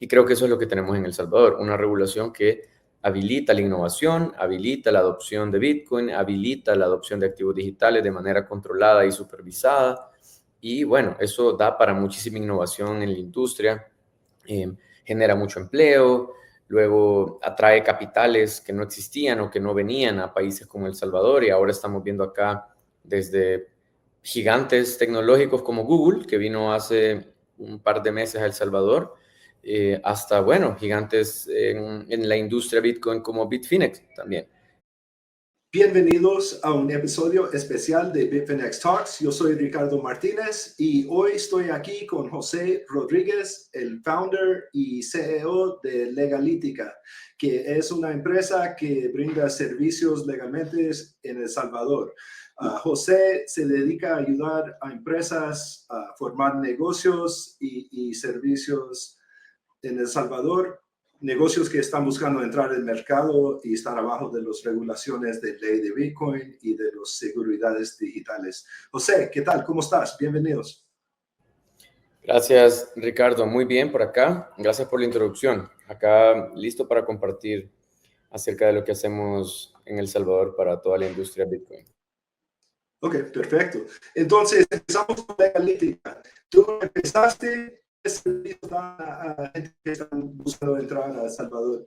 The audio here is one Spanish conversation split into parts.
Y creo que eso es lo que tenemos en El Salvador, una regulación que habilita la innovación, habilita la adopción de Bitcoin, habilita la adopción de activos digitales de manera controlada y supervisada. Y bueno, eso da para muchísima innovación en la industria, eh, genera mucho empleo, luego atrae capitales que no existían o que no venían a países como El Salvador, y ahora estamos viendo acá desde gigantes tecnológicos como Google, que vino hace un par de meses a El Salvador, hasta, bueno, gigantes en la industria Bitcoin como Bitfinex también. Bienvenidos a un episodio especial de Bitfinex Talks. Yo soy Ricardo Martínez y hoy estoy aquí con José Rodríguez, el founder y CEO de Legalítica, que es una empresa que brinda servicios legalmente en El Salvador. José se dedica a ayudar a empresas a formar negocios y servicios en El Salvador, negocios que están buscando entrar al mercado y estar abajo de las regulaciones de ley de Bitcoin y de las seguridades digitales. José, ¿qué tal? ¿Cómo estás? Bienvenidos. Gracias, Ricardo. Muy bien por acá. Gracias por la introducción. Acá listo para compartir acerca de lo que hacemos en El Salvador para toda la industria Bitcoin. Ok, perfecto. Entonces, empezamos con Legalítica. Tú empezaste a gente que están buscando entrar a El Salvador.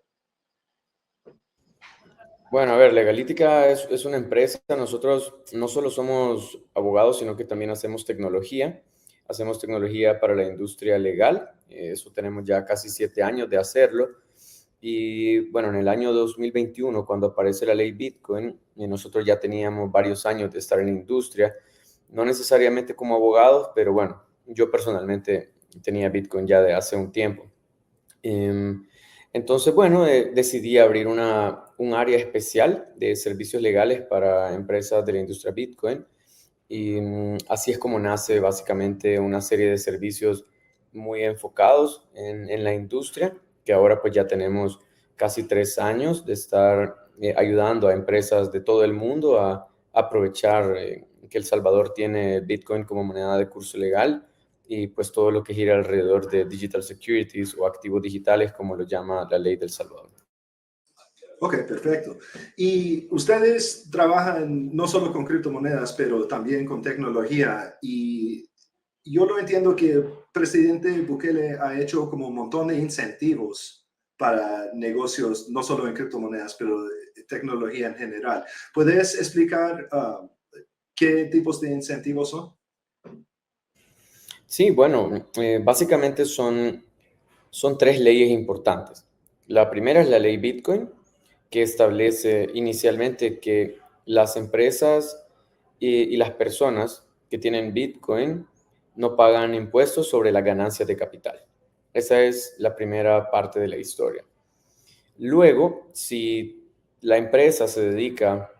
Bueno, a ver, Legalítica es una empresa. Nosotros no solo somos abogados, sino que también hacemos tecnología. Hacemos tecnología para la industria legal. Eso tenemos ya casi 7 años de hacerlo. Y bueno, en el año 2021, cuando aparece la ley Bitcoin, nosotros ya teníamos varios años de estar en la industria, no necesariamente como abogados, pero bueno, yo personalmente tenía Bitcoin ya de hace un tiempo. Entonces, bueno, decidí abrir un área especial de servicios legales para empresas de la industria Bitcoin. Y así es como nace básicamente una serie de servicios muy enfocados en la industria, que ahora pues ya tenemos casi 3 años de estar ayudando a empresas de todo el mundo a aprovechar que El Salvador tiene Bitcoin como moneda de curso legal, y pues todo lo que gira alrededor de digital securities o activos digitales, como lo llama la ley del Salvador. Ok, perfecto. Y ustedes trabajan no solo con criptomonedas, pero también con tecnología. Y yo lo entiendo que el presidente Bukele ha hecho como un montón de incentivos para negocios, no solo en criptomonedas, pero de tecnología en general. ¿Puedes explicar qué tipos de incentivos son? Sí, bueno, básicamente son 3 leyes importantes. La primera es la ley Bitcoin, que establece inicialmente que las empresas y las personas que tienen Bitcoin no pagan impuestos sobre las ganancias de capital. Esa es la primera parte de la historia. Luego, si la empresa se dedica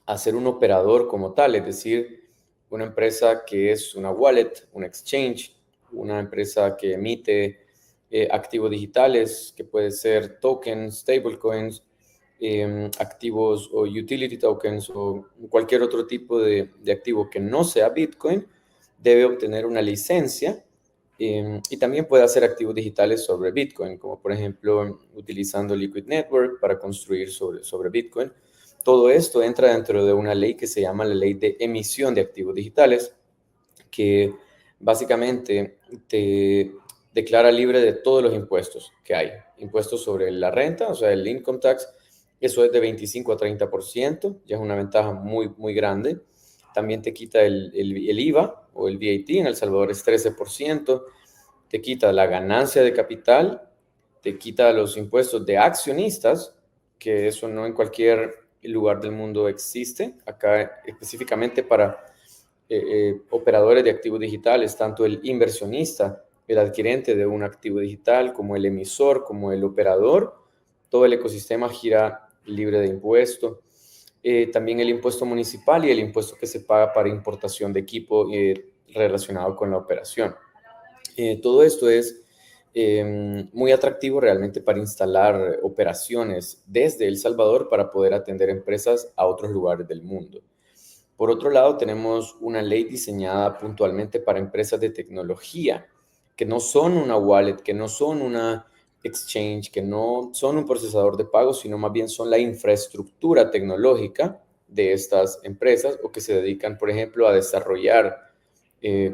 a ser un operador como tal, es decir, una empresa que es una wallet, un exchange, una empresa que emite activos digitales, que puede ser tokens, stablecoins, activos o utility tokens o cualquier otro tipo de activo que no sea Bitcoin, debe obtener una licencia, y también puede hacer activos digitales sobre Bitcoin, como por ejemplo utilizando Liquid Network para construir sobre Bitcoin. Todo esto entra dentro de una ley que se llama la ley de emisión de activos digitales, que básicamente te declara libre de todos los impuestos que hay. Impuestos sobre la renta, o sea, el income tax, eso es de 25 a 30%, ya es una ventaja muy, muy grande. También te quita el IVA o el VAT, en El Salvador es 13%, te quita la ganancia de capital, te quita los impuestos de accionistas, que eso no en cualquier lugar del mundo existe, acá específicamente para operadores de activos digitales, tanto el inversionista, el adquirente de un activo digital, como el emisor, como el operador, todo el ecosistema gira libre de impuesto. También el impuesto municipal y el impuesto que se paga para importación de equipo relacionado con la operación. Todo esto es muy atractivo realmente para instalar operaciones desde El Salvador para poder atender empresas a otros lugares del mundo. Por otro lado, tenemos una ley diseñada puntualmente para empresas de tecnología, que no son una wallet, que no son una exchange, que no son un procesador de pagos, sino más bien son la infraestructura tecnológica de estas empresas o que se dedican, por ejemplo, a desarrollar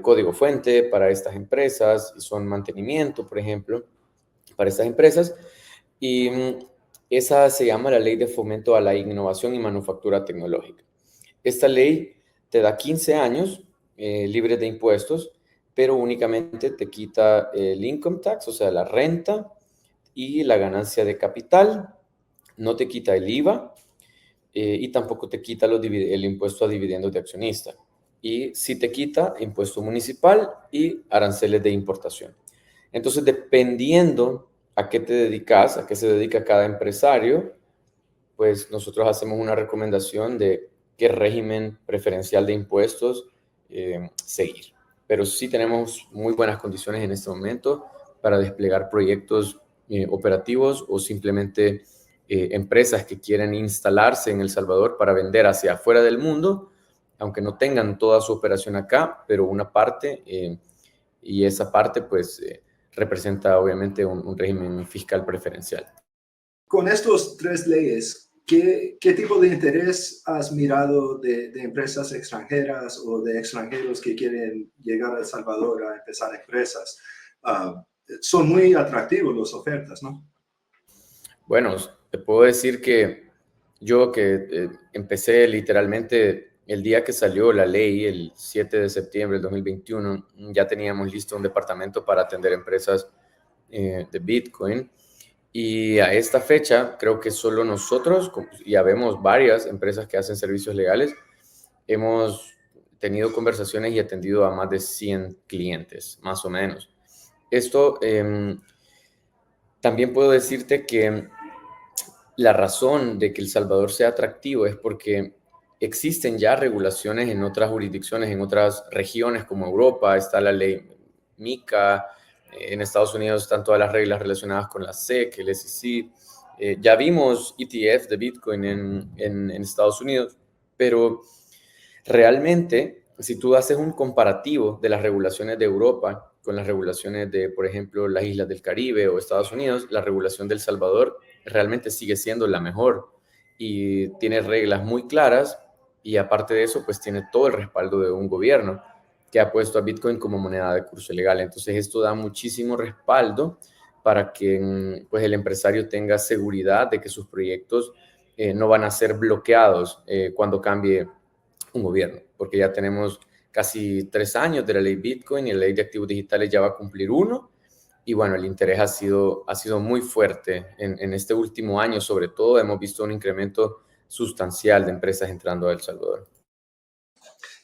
código fuente para estas empresas y son mantenimiento, por ejemplo, para estas empresas. Y esa se llama la Ley de Fomento a la Innovación y Manufactura Tecnológica. Esta ley te da 15 años libres de impuestos, pero únicamente te quita el income tax, o sea, la renta y la ganancia de capital, no te quita el IVA y tampoco te quita el impuesto a dividendos de accionista. Y sí te quita impuesto municipal y aranceles de importación. Entonces, dependiendo a qué te dedicas, a qué se dedica cada empresario, pues nosotros hacemos una recomendación de qué régimen preferencial de impuestos seguir. Pero sí tenemos muy buenas condiciones en este momento para desplegar proyectos operativos o simplemente empresas que quieren instalarse en El Salvador para vender hacia afuera del mundo, aunque no tengan toda su operación acá, pero una parte, y esa parte pues representa obviamente un régimen fiscal preferencial. Con estos tres leyes, ¿qué tipo de interés has mirado de empresas extranjeras o de extranjeros que quieren llegar a El Salvador a empezar empresas? Son muy atractivos las ofertas, ¿no? Bueno, te puedo decir que yo que empecé literalmente el día que salió la ley, el 7 de septiembre del 2021, ya teníamos listo un departamento para atender empresas de Bitcoin. Y a esta fecha, creo que solo nosotros, ya vemos varias empresas que hacen servicios legales, hemos tenido conversaciones y atendido a más de 100 clientes, más o menos. Esto también puedo decirte que la razón de que El Salvador sea atractivo es porque existen ya regulaciones en otras jurisdicciones, en otras regiones como Europa, está la ley MiCA, en Estados Unidos están todas las reglas relacionadas con la SEC, el SEC. Ya vimos ETF de Bitcoin en Estados Unidos, pero realmente, si tú haces un comparativo de las regulaciones de Europa con las regulaciones de, por ejemplo, las islas del Caribe o Estados Unidos, la regulación de El Salvador realmente sigue siendo la mejor y tiene reglas muy claras y aparte de eso, pues tiene todo el respaldo de un gobierno que ha puesto a Bitcoin como moneda de curso legal. Entonces esto da muchísimo respaldo para que pues, el empresario tenga seguridad de que sus proyectos no van a ser bloqueados cuando cambie un gobierno, porque ya tenemos casi 3 años de la ley Bitcoin y la ley de activos digitales ya va a cumplir uno. Y bueno, el interés ha sido muy fuerte en este último año, sobre todo hemos visto un incremento sustancial de empresas entrando a El Salvador.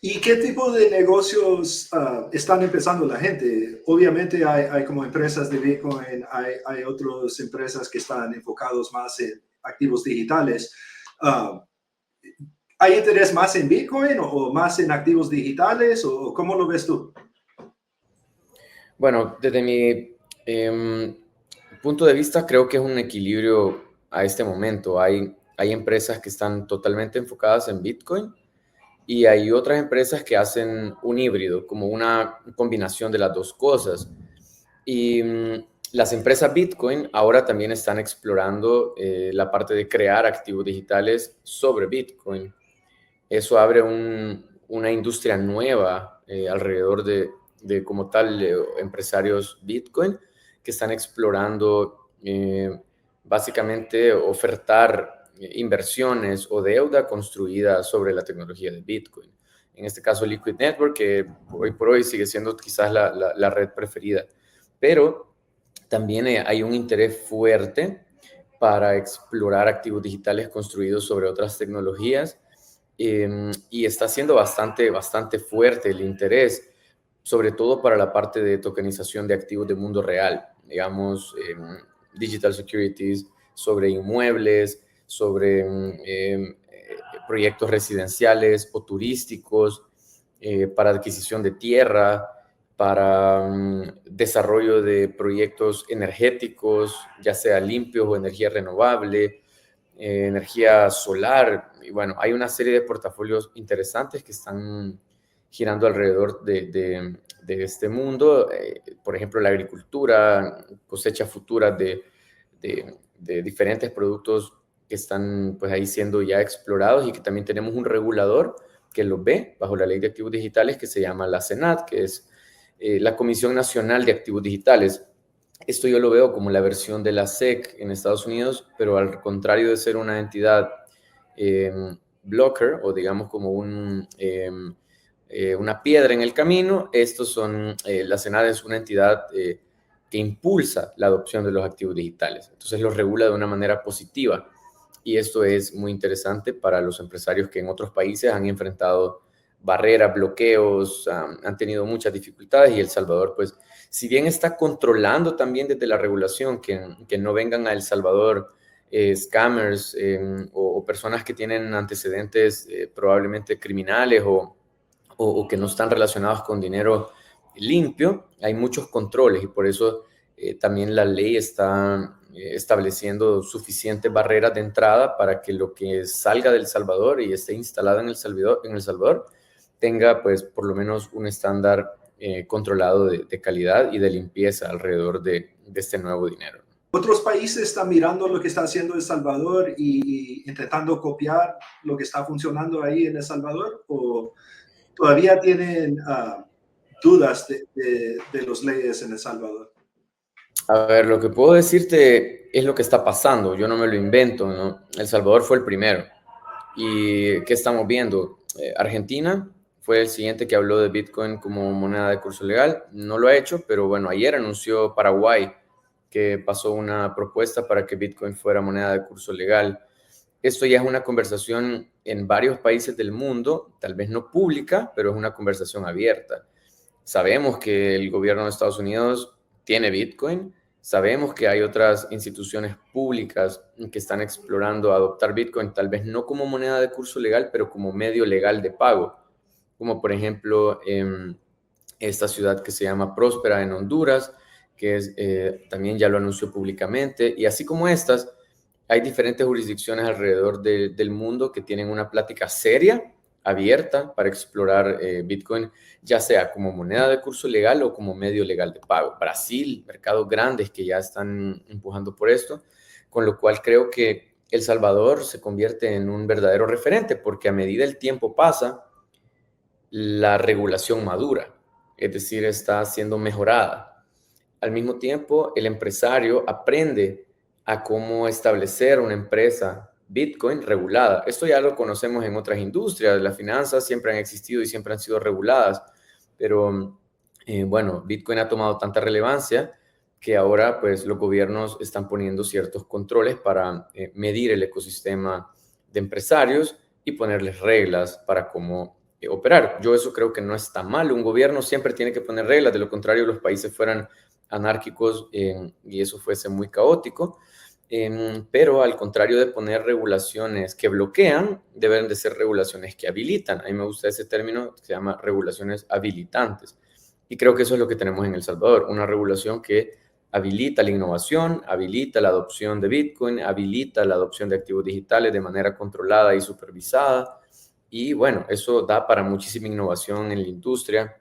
¿Y qué tipo de negocios están empezando la gente? Obviamente hay como empresas de Bitcoin, hay otras empresas que están enfocados más en activos digitales. ¿Hay interés más en Bitcoin o más en activos digitales o cómo lo ves tú? Bueno, desde mi punto de vista, creo que es un equilibrio a este momento. Hay empresas que están totalmente enfocadas en Bitcoin y hay otras empresas que hacen un híbrido, como una combinación de las dos cosas. Y las empresas Bitcoin ahora también están explorando la parte de crear activos digitales sobre Bitcoin. Eso abre una industria nueva alrededor de como tal empresarios Bitcoin que están explorando básicamente ofertar inversiones o deuda construida sobre la tecnología de Bitcoin. En este caso Liquid Network, que hoy por hoy sigue siendo quizás la red preferida. Pero también hay un interés fuerte para explorar activos digitales construidos sobre otras tecnologías y está siendo bastante fuerte el interés, sobre todo para la parte de tokenización de activos de mundo real, digamos, digital securities, sobre inmuebles, sobre proyectos residenciales o turísticos, para adquisición de tierra, para desarrollo de proyectos energéticos, ya sea limpios o energía renovable, energía solar. Y bueno, hay una serie de portafolios interesantes que están girando alrededor de este mundo. Por ejemplo, la agricultura, cosecha futura de diferentes productos que están pues ahí siendo ya explorados y que también tenemos un regulador que los ve bajo la ley de activos digitales que se llama la CENAT, que es la Comisión Nacional de Activos Digitales. Esto yo lo veo como la versión de la SEC en Estados Unidos, pero al contrario de ser una entidad blocker o digamos como una piedra en el camino, la CENAD es una entidad que impulsa la adopción de los activos digitales. Entonces los regula de una manera positiva y esto es muy interesante para los empresarios que en otros países han enfrentado barreras, bloqueos, han tenido muchas dificultades y El Salvador, pues, si bien está controlando también desde la regulación que no vengan a El Salvador scammers o personas que tienen antecedentes probablemente criminales o que no están relacionados con dinero limpio, hay muchos controles y por eso también la ley está estableciendo suficientes barreras de entrada para que lo que salga del Salvador y esté instalado en El Salvador tenga pues por lo menos un estándar controlado de calidad y de limpieza alrededor de este nuevo dinero. ¿Otros países están mirando lo que está haciendo El Salvador y intentando copiar lo que está funcionando ahí en El Salvador? ¿O todavía tienen dudas de las leyes en El Salvador? A ver, lo que puedo decirte es lo que está pasando. Yo no me lo invento, ¿no? El Salvador fue el primero. ¿Y qué estamos viendo? Argentina fue el siguiente que habló de Bitcoin como moneda de curso legal. No lo ha hecho, pero bueno, ayer anunció Paraguay que pasó una propuesta para que Bitcoin fuera moneda de curso legal. Esto ya es una conversación en varios países del mundo, tal vez no pública, pero es una conversación abierta. Sabemos que el gobierno de Estados Unidos tiene Bitcoin, sabemos que hay otras instituciones públicas que están explorando adoptar Bitcoin, tal vez no como moneda de curso legal, pero como medio legal de pago, como por ejemplo esta ciudad que se llama Próspera en Honduras, que también ya lo anunció públicamente, y así como estas, hay diferentes jurisdicciones alrededor del mundo que tienen una plática seria, abierta, para explorar Bitcoin, ya sea como moneda de curso legal o como medio legal de pago. Brasil, mercados grandes que ya están empujando por esto, con lo cual creo que El Salvador se convierte en un verdadero referente, porque a medida el tiempo pasa, la regulación madura, es decir, está siendo mejorada. Al mismo tiempo, el empresario aprende a cómo establecer una empresa Bitcoin regulada. Esto ya lo conocemos en otras industrias. Las finanzas siempre han existido y siempre han sido reguladas, pero bueno, Bitcoin ha tomado tanta relevancia que ahora pues los gobiernos están poniendo ciertos controles para medir el ecosistema de empresarios y ponerles reglas para cómo operar. Yo eso creo que no está mal. Un gobierno siempre tiene que poner reglas, de lo contrario los países fueran anárquicos y eso fuese muy caótico. Pero al contrario de poner regulaciones que bloquean, deben de ser regulaciones que habilitan. A mí me gusta ese término que se llama regulaciones habilitantes. Y creo que eso es lo que tenemos en El Salvador, una regulación que habilita la innovación, habilita la adopción de Bitcoin, habilita la adopción de activos digitales de manera controlada y supervisada. Y bueno, eso da para muchísima innovación en la industria,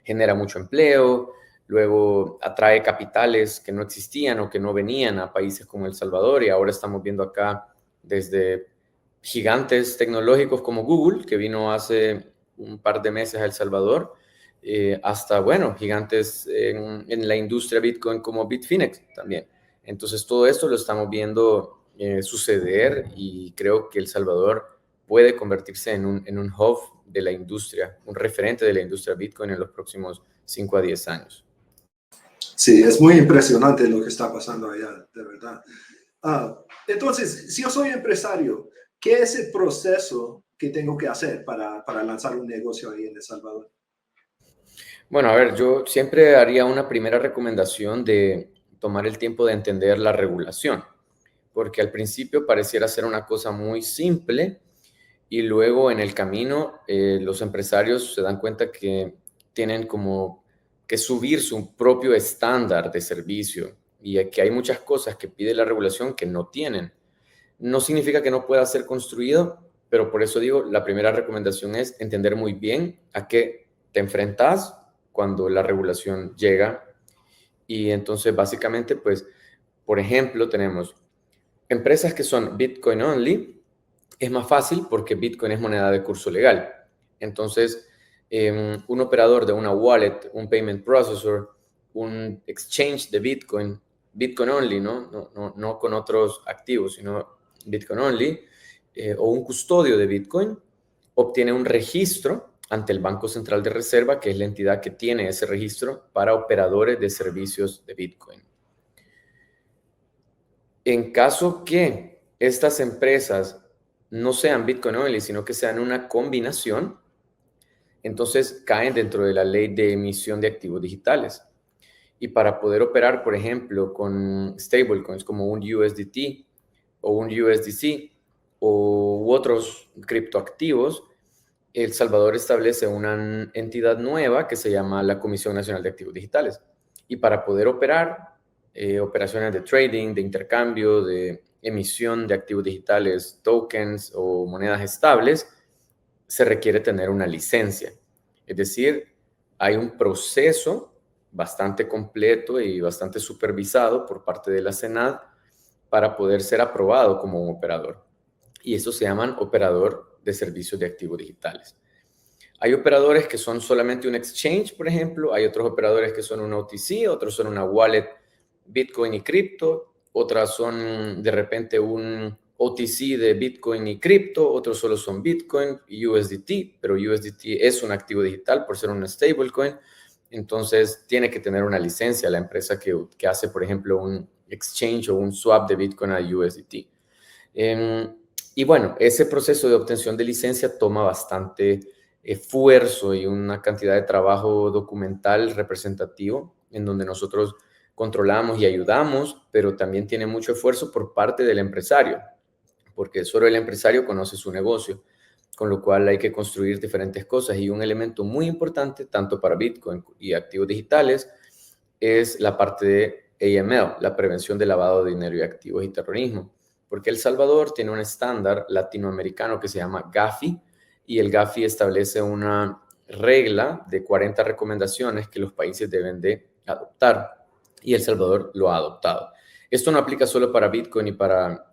genera mucho empleo, luego atrae capitales que no existían o que no venían a países como El Salvador y ahora estamos viendo acá desde gigantes tecnológicos como Google, que vino hace un par de meses a El Salvador, hasta, bueno, gigantes en la industria Bitcoin como Bitfinex también. Entonces todo esto lo estamos viendo suceder y creo que El Salvador puede convertirse en un hub de la industria, un referente de la industria Bitcoin en los próximos 5 a 10 años. Sí, es muy impresionante lo que está pasando allá, de verdad. Entonces, si yo soy empresario, ¿qué es el proceso que tengo que hacer para lanzar un negocio ahí en El Salvador? Bueno, a ver, yo siempre haría una primera recomendación de tomar el tiempo de entender la regulación, porque al principio pareciera ser una cosa muy simple y luego en el camino los empresarios se dan cuenta que tienen como que subir su propio estándar de servicio y que hay muchas cosas que pide la regulación que no tienen. No significa que no pueda ser construido, pero por eso digo, la primera recomendación es entender muy bien a qué te enfrentas cuando la regulación llega y entonces básicamente pues por ejemplo, tenemos empresas que son Bitcoin only. Es más fácil porque Bitcoin es moneda de curso legal. Entonces, un operador de una wallet, un payment processor, un exchange de Bitcoin, Bitcoin only, no con otros activos, sino Bitcoin only, o un custodio de Bitcoin, obtiene un registro ante el Banco Central de Reserva, que es la entidad que tiene ese registro para operadores de servicios de Bitcoin. En caso que estas empresas no sean Bitcoin only, sino que sean una combinación, entonces caen dentro de la ley de emisión de activos digitales. Y para poder operar, por ejemplo, con stablecoins como un USDT o un USDC u otros criptoactivos, El Salvador establece una entidad nueva que se llama la Comisión Nacional de Activos Digitales. Y para poder operar operaciones de trading, de intercambio, de emisión de activos digitales, tokens o monedas estables, se requiere tener una licencia. Es decir, hay un proceso bastante completo y bastante supervisado por parte de la SENAD para poder ser aprobado como un operador. Y eso se llaman operador de servicios de activos digitales. Hay operadores que son solamente un exchange, por ejemplo. Hay otros operadores que son un OTC, otros son una wallet Bitcoin y cripto. Otras son de repente un OTC de Bitcoin y cripto. Otros solo son Bitcoin y USDT, pero USDT es un activo digital por ser un stablecoin. Entonces tiene que tener una licencia la empresa que hace, por ejemplo, un exchange o un swap de Bitcoin a USDT. Y bueno, ese proceso de obtención de licencia toma bastante esfuerzo y una cantidad de trabajo documental representativo en donde nosotros controlamos y ayudamos, pero también tiene mucho esfuerzo por parte del empresario, porque solo el empresario conoce su negocio, con lo cual hay que construir diferentes cosas. Y un elemento muy importante, tanto para Bitcoin y activos digitales, es la parte de AML, la prevención de lavado de dinero y activos y terrorismo, porque El Salvador tiene un estándar latinoamericano que se llama GAFI, y el GAFI establece una regla de 40 recomendaciones que los países deben de adoptar, y El Salvador lo ha adoptado. Esto no aplica solo para Bitcoin y para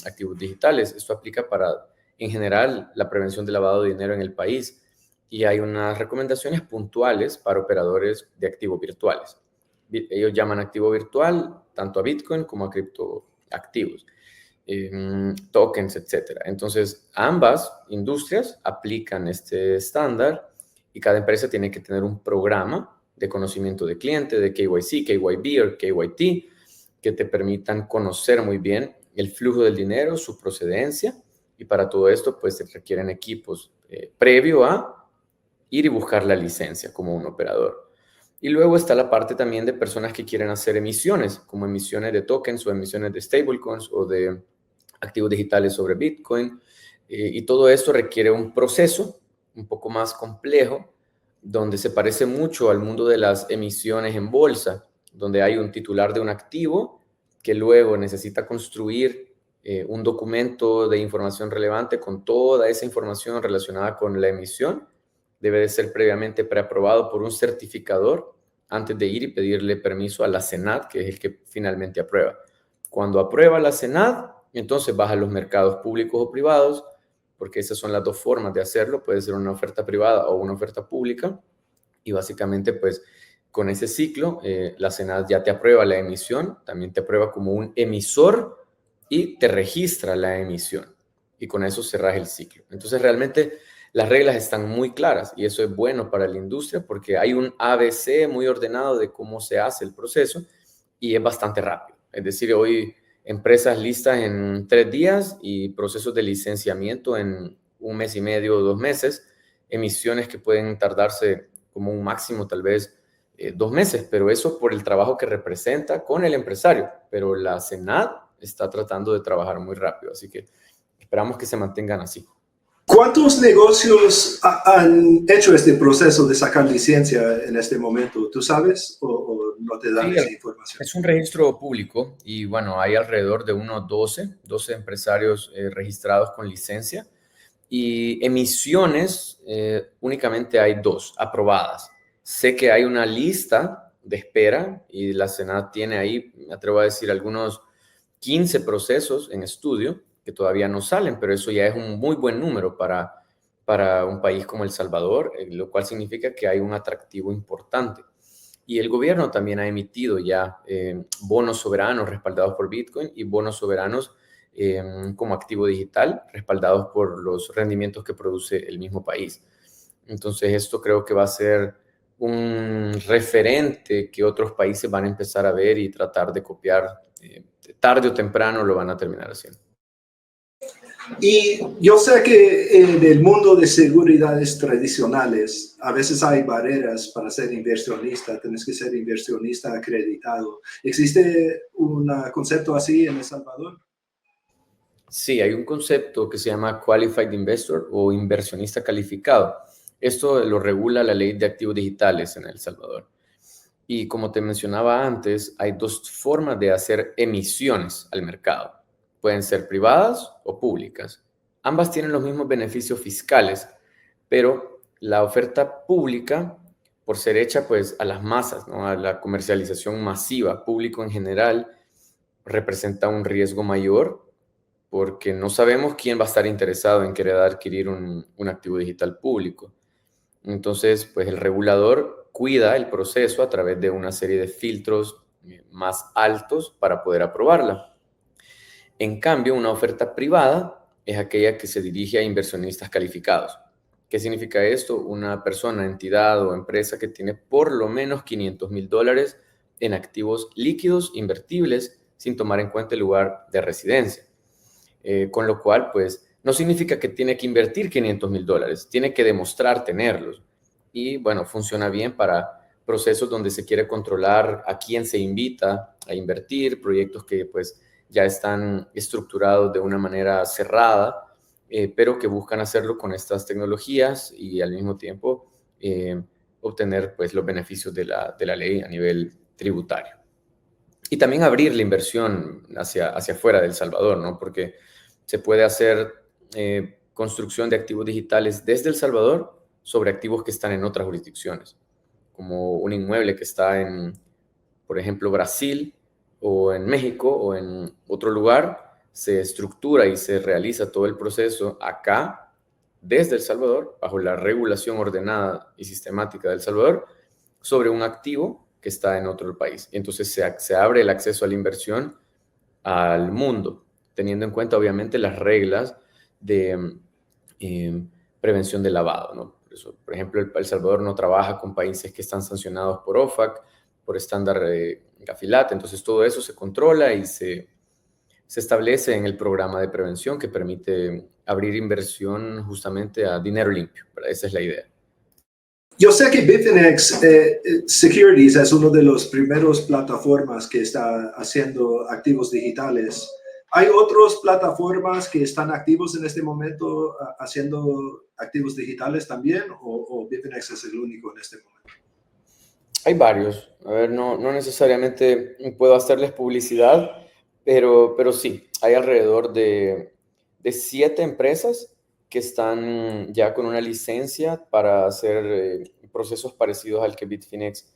activos digitales, esto aplica para, en general, la prevención del lavado de dinero en el país, y hay unas recomendaciones puntuales para operadores de activos virtuales. Ellos llaman activo virtual tanto a Bitcoin como a criptoactivos, tokens, etc. Entonces, ambas industrias aplican este estándar y cada empresa tiene que tener un programa de conocimiento de cliente, de KYC, KYB o KYT, que te permitan conocer muy bien el flujo del dinero, su procedencia, y para todo esto, pues se requieren equipos previo a ir y buscar la licencia como un operador. Y luego está la parte también de personas que quieren hacer emisiones, como emisiones de tokens o emisiones de stablecoins o de activos digitales sobre Bitcoin. Y todo esto requiere un proceso un poco más complejo, donde se parece mucho al mundo de las emisiones en bolsa, donde hay un titular de un activo que luego necesita construir un documento de información relevante con toda esa información relacionada con la emisión. Debe de ser previamente preaprobado por un certificador antes de ir y pedirle permiso a la SENAD, que es el que finalmente aprueba. Cuando aprueba la SENAD, entonces vas a los mercados públicos o privados, porque esas son las dos formas de hacerlo. Puede ser una oferta privada o una oferta pública. Y básicamente, pues, con ese ciclo, la SENAD ya te aprueba la emisión, también te aprueba como un emisor y te registra la emisión. Y con eso cerras el ciclo. Entonces, realmente las reglas están muy claras y eso es bueno para la industria porque hay un ABC muy ordenado de cómo se hace el proceso y es bastante rápido. Es decir, hoy empresas listas en 3 días y procesos de licenciamiento en 1 mes y medio o 2 meses, emisiones que pueden tardarse como un máximo tal vez 2 meses, pero eso por el trabajo que representa con el empresario. Pero la SENAD está tratando de trabajar muy rápido, así que esperamos que se mantengan así. ¿Cuántos negocios han hecho este proceso de sacar licencia en este momento? ¿Tú sabes o no te dan Sí, esa información? es un registro público y bueno, hay alrededor de unos 12 empresarios registrados con licencia y emisiones únicamente hay 2 aprobadas. Sé que hay una lista de espera y la Senat tiene ahí, me atrevo a decir, algunos 15 procesos en estudio que todavía no salen, pero eso ya es un muy buen número para un país como El Salvador, lo cual significa que hay un atractivo importante. Y el gobierno también ha emitido ya bonos soberanos respaldados por Bitcoin y bonos soberanos como activo digital respaldados por los rendimientos que produce el mismo país. Entonces esto creo que va a ser un referente que otros países van a empezar a ver y tratar de copiar. Tarde o temprano lo van a terminar haciendo. Y yo sé que en el mundo de seguridades tradicionales a veces hay barreras para ser inversionista, tienes que ser inversionista acreditado. ¿Existe un concepto así en El Salvador? Sí, hay un concepto que se llama Qualified Investor o inversionista calificado. Esto lo regula la Ley de Activos Digitales en El Salvador. Y como te mencionaba antes, hay dos formas de hacer emisiones al mercado. Pueden ser privadas o públicas. Ambas tienen los mismos beneficios fiscales, pero la oferta pública, por ser hecha pues a las masas, ¿no? A la comercialización masiva, público en general, representa un riesgo mayor porque no sabemos quién va a estar interesado en querer adquirir un activo digital público. Entonces, pues el regulador cuida el proceso a través de una serie de filtros más altos para poder aprobarla. En cambio, una oferta privada es aquella que se dirige a inversionistas calificados. ¿Qué significa esto? Una persona, entidad o empresa que tiene por lo menos $500,000 en activos líquidos invertibles sin tomar en cuenta el lugar de residencia. Con lo cual, pues, no significa que tiene que invertir $500,000, tiene que demostrar tenerlos. Y bueno, funciona bien para procesos donde se quiere controlar a quién se invita a invertir, proyectos que pues ya están estructurados de una manera cerrada, pero que buscan hacerlo con estas tecnologías y al mismo tiempo obtener pues los beneficios de la ley a nivel tributario. Y también abrir la inversión hacia afuera de El Salvador, ¿no? Porque se puede hacer construcción de activos digitales desde El Salvador sobre activos que están en otras jurisdicciones, como un inmueble que está en, por ejemplo, Brasil o en México o en otro lugar, se estructura y se realiza todo el proceso acá, desde El Salvador, bajo la regulación ordenada y sistemática de El Salvador, sobre un activo que está en otro país. Y entonces se abre el acceso a la inversión al mundo, teniendo en cuenta obviamente las reglas de prevención de lavado, ¿no? Por eso, por ejemplo, El Salvador no trabaja con países que están sancionados por OFAC, por estándar Gafilat, entonces todo eso se controla y se establece en el programa de prevención que permite abrir inversión justamente a dinero limpio, ¿verdad? Esa es la idea. Yo sé que Bitfinex Securities es una de las primeras plataformas que está haciendo activos digitales. ¿Hay otras plataformas que están activos en este momento haciendo activos digitales también o Bitfinex es el único en este momento? Hay varios. A ver, no necesariamente puedo hacerles publicidad, pero sí, hay alrededor de 7 empresas que están ya con una licencia para hacer procesos parecidos al que Bitfinex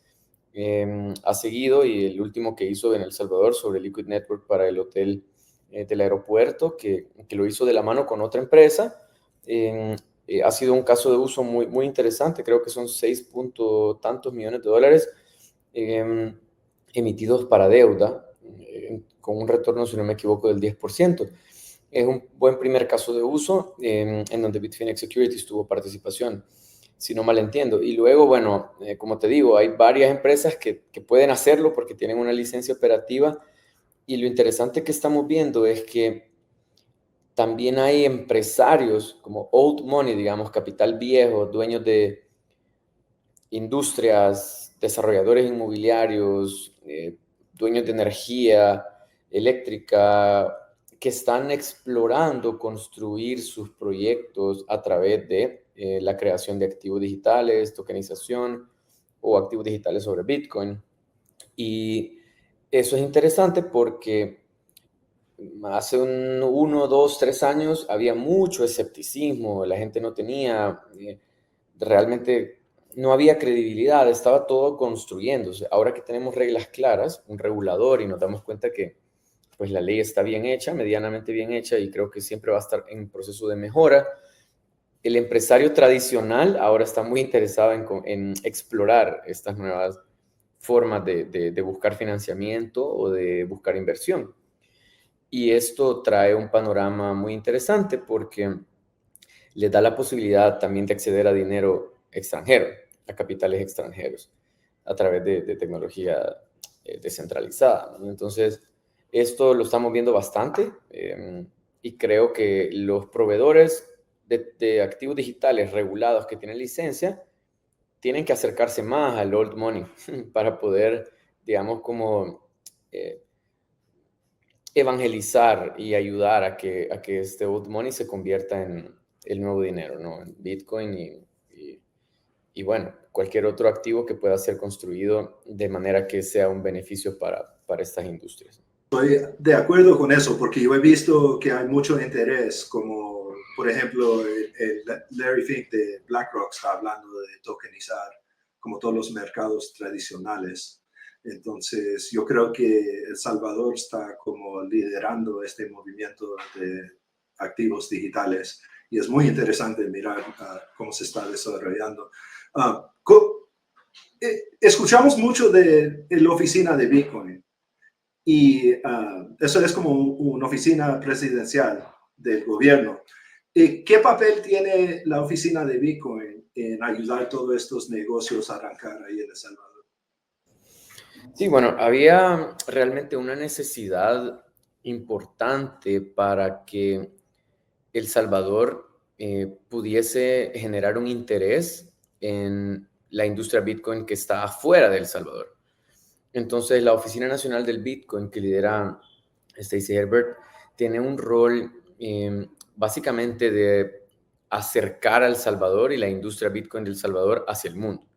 ha seguido y el último que hizo en El Salvador sobre Liquid Network para el hotel del aeropuerto, que lo hizo de la mano con otra empresa. Ha sido un caso de uso muy, muy interesante, creo que son 6 punto tantos millones de dólares emitidos para deuda, con un retorno, si no me equivoco, del 10%. Es un buen primer caso de uso en donde Bitfinex Securities tuvo participación, si no mal entiendo. Y luego, bueno, como te digo, hay varias empresas que pueden hacerlo porque tienen una licencia operativa. Y lo interesante que estamos viendo es que también hay empresarios como old money, digamos, capital viejo, dueños de industrias, desarrolladores inmobiliarios, dueños de energía eléctrica, que están explorando construir sus proyectos a través de la creación de activos digitales, tokenización o activos digitales sobre Bitcoin. Y eso es interesante porque hace 1, 2, 3 años había mucho escepticismo, la gente no tenía realmente no había credibilidad, estaba todo construyéndose. Ahora que tenemos reglas claras, un regulador, y nos damos cuenta que pues la ley está bien hecha, medianamente bien hecha, y creo que siempre va a estar en proceso de mejora. El empresario tradicional ahora está muy interesado en explorar estas nuevas formas de buscar financiamiento o de buscar inversión. Y esto trae un panorama muy interesante porque les da la posibilidad también de acceder a dinero extranjero, a capitales extranjeros, a través de tecnología descentralizada, ¿no? Entonces, esto lo estamos viendo bastante y creo que los proveedores de activos digitales regulados que tienen licencia tienen que acercarse más al old money para poder, digamos, como eh, evangelizar y ayudar a que este old money se convierta en el nuevo dinero, ¿no? En Bitcoin y bueno, cualquier otro activo que pueda ser construido de manera que sea un beneficio para estas industrias. Estoy de acuerdo con eso, porque yo he visto que hay mucho interés, como por ejemplo el Larry Fink de BlackRock está hablando de tokenizar como todos los mercados tradicionales. Entonces yo creo que El Salvador está como liderando este movimiento de activos digitales y es muy interesante mirar cómo se está desarrollando. Uh, Escuchamos mucho de la oficina de Bitcoin. Y eso es como una oficina presidencial del gobierno. ¿Qué papel tiene la oficina de Bitcoin en ayudar a todos estos negocios a arrancar ahí en El Salvador? Sí, bueno, había realmente una necesidad importante para que El Salvador pudiese generar un interés en la industria Bitcoin que está afuera de El Salvador. Entonces, la Oficina Nacional del Bitcoin que lidera Stacey Herbert tiene un rol básicamente de acercar a El Salvador y la industria Bitcoin de El Salvador hacia el mundo.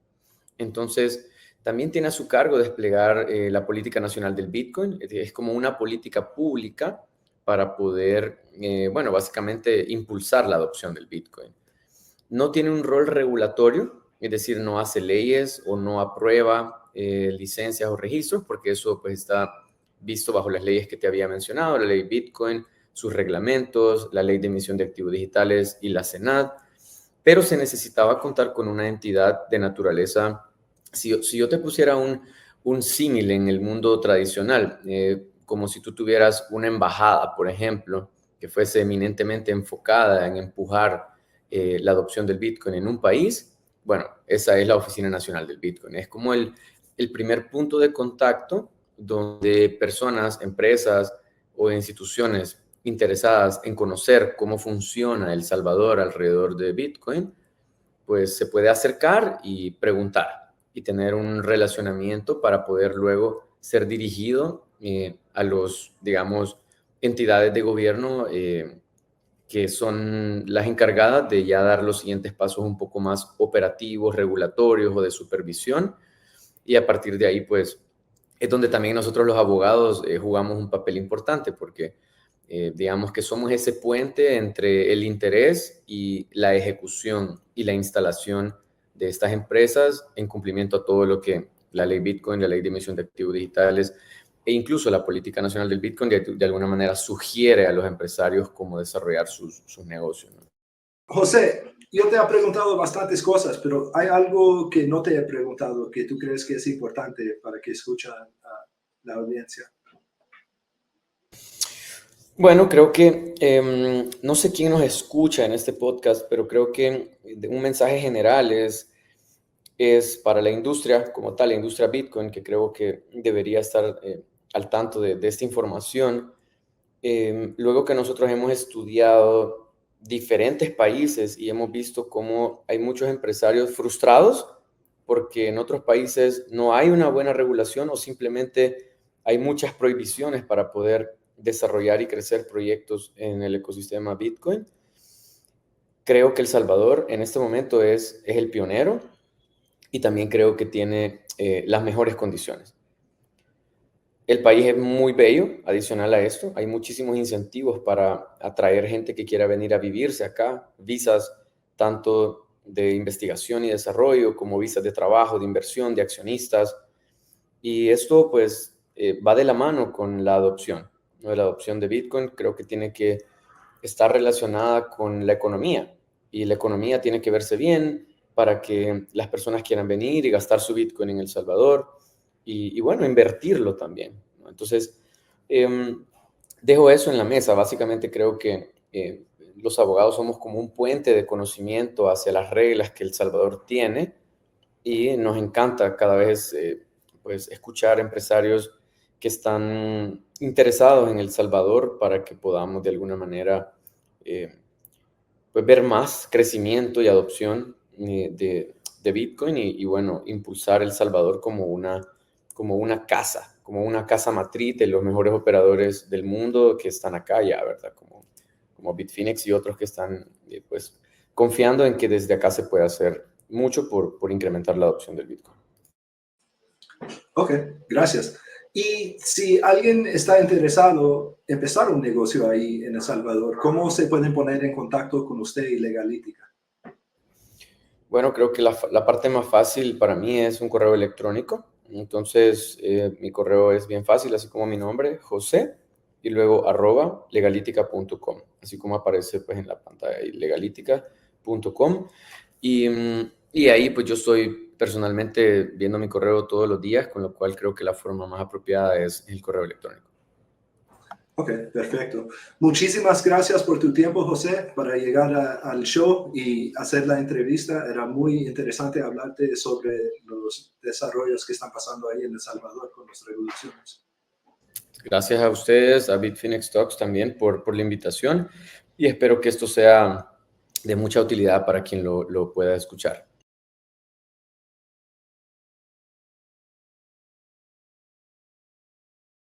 Entonces, también tiene a su cargo desplegar la política nacional del Bitcoin. Es como una política pública para poder, bueno, básicamente impulsar la adopción del Bitcoin. No tiene un rol regulatorio, es decir, no hace leyes o no aprueba licencias o registros, porque eso pues está visto bajo las leyes que te había mencionado, la ley Bitcoin, sus reglamentos, la ley de emisión de activos digitales y la CENAD, pero se necesitaba contar con una entidad de naturaleza. Si yo te pusiera un símil en el mundo tradicional, como si tú tuvieras una embajada, por ejemplo, que fuese eminentemente enfocada en empujar la adopción del Bitcoin en un país, bueno, esa es la Oficina Nacional del Bitcoin. Es como el primer punto de contacto donde personas, empresas o instituciones interesadas en conocer cómo funciona El Salvador alrededor de Bitcoin, pues se puede acercar y preguntar y tener un relacionamiento para poder luego ser dirigido a los, digamos, entidades de gobierno que son las encargadas de ya dar los siguientes pasos un poco más operativos, regulatorios o de supervisión. Y a partir de ahí, pues, es donde también nosotros los abogados jugamos un papel importante porque digamos que somos ese puente entre el interés y la ejecución y la instalación de estas empresas en cumplimiento a todo lo que la ley Bitcoin, la ley de emisión de activos digitales e incluso la política nacional del Bitcoin de alguna manera sugiere a los empresarios cómo desarrollar sus negocios, ¿no? José, yo te he preguntado bastantes cosas, pero ¿hay algo que no te he preguntado que tú crees que es importante para que escuchen a la audiencia? Bueno, creo que no sé quién nos escucha en este podcast, pero creo que un mensaje general es para la industria como tal, la industria Bitcoin, que creo que debería estar al tanto de esta información. Luego que nosotros hemos estudiado diferentes países y hemos visto cómo hay muchos empresarios frustrados porque en otros países no hay una buena regulación o simplemente hay muchas prohibiciones para poder desarrollar y crecer proyectos en el ecosistema Bitcoin. Creo que El Salvador en este momento es el pionero y también creo que tiene las mejores condiciones. El país es muy bello, adicional a esto, hay muchísimos incentivos para atraer gente que quiera venir a vivirse acá, visas tanto de investigación y desarrollo, como visas de trabajo, de inversión, de accionistas. Y esto pues va de la mano con la adopción, ¿no? La adopción de Bitcoin creo que tiene que estar relacionada con la economía, y la economía tiene que verse bien para que las personas quieran venir y gastar su Bitcoin en El Salvador y bueno, invertirlo también, ¿no? Entonces, dejo eso en la mesa. Básicamente creo que los abogados somos como un puente de conocimiento hacia las reglas que El Salvador tiene, y nos encanta cada vez pues escuchar empresarios que están interesados en El Salvador para que podamos de alguna manera pues ver más crecimiento y adopción de Bitcoin y bueno, impulsar El Salvador como una casa matriz de los mejores operadores del mundo que están acá ya, ¿verdad? Como Bitfinex y otros que están pues confiando en que desde acá se puede hacer mucho por incrementar la adopción del Bitcoin. Ok, gracias. Y si alguien está interesado en empezar un negocio ahí en El Salvador, ¿cómo se pueden poner en contacto con usted y Legalítica? Bueno, creo que la parte más fácil para mí es un correo electrónico. Entonces, mi correo es bien fácil, así como mi nombre, José, y luego @legalitica.com, así como aparece pues en la pantalla, ahí, legalitica.com. Y ahí pues yo estoy personalmente viendo mi correo todos los días, con lo cual creo que la forma más apropiada es el correo electrónico. Ok, perfecto. Muchísimas gracias por tu tiempo, José, para llegar al show y hacer la entrevista. Era muy interesante hablarte sobre los desarrollos que están pasando ahí en El Salvador con las revoluciones. Gracias a ustedes, a Bitfinex Talks también por la invitación, y espero que esto sea de mucha utilidad para quien lo pueda escuchar.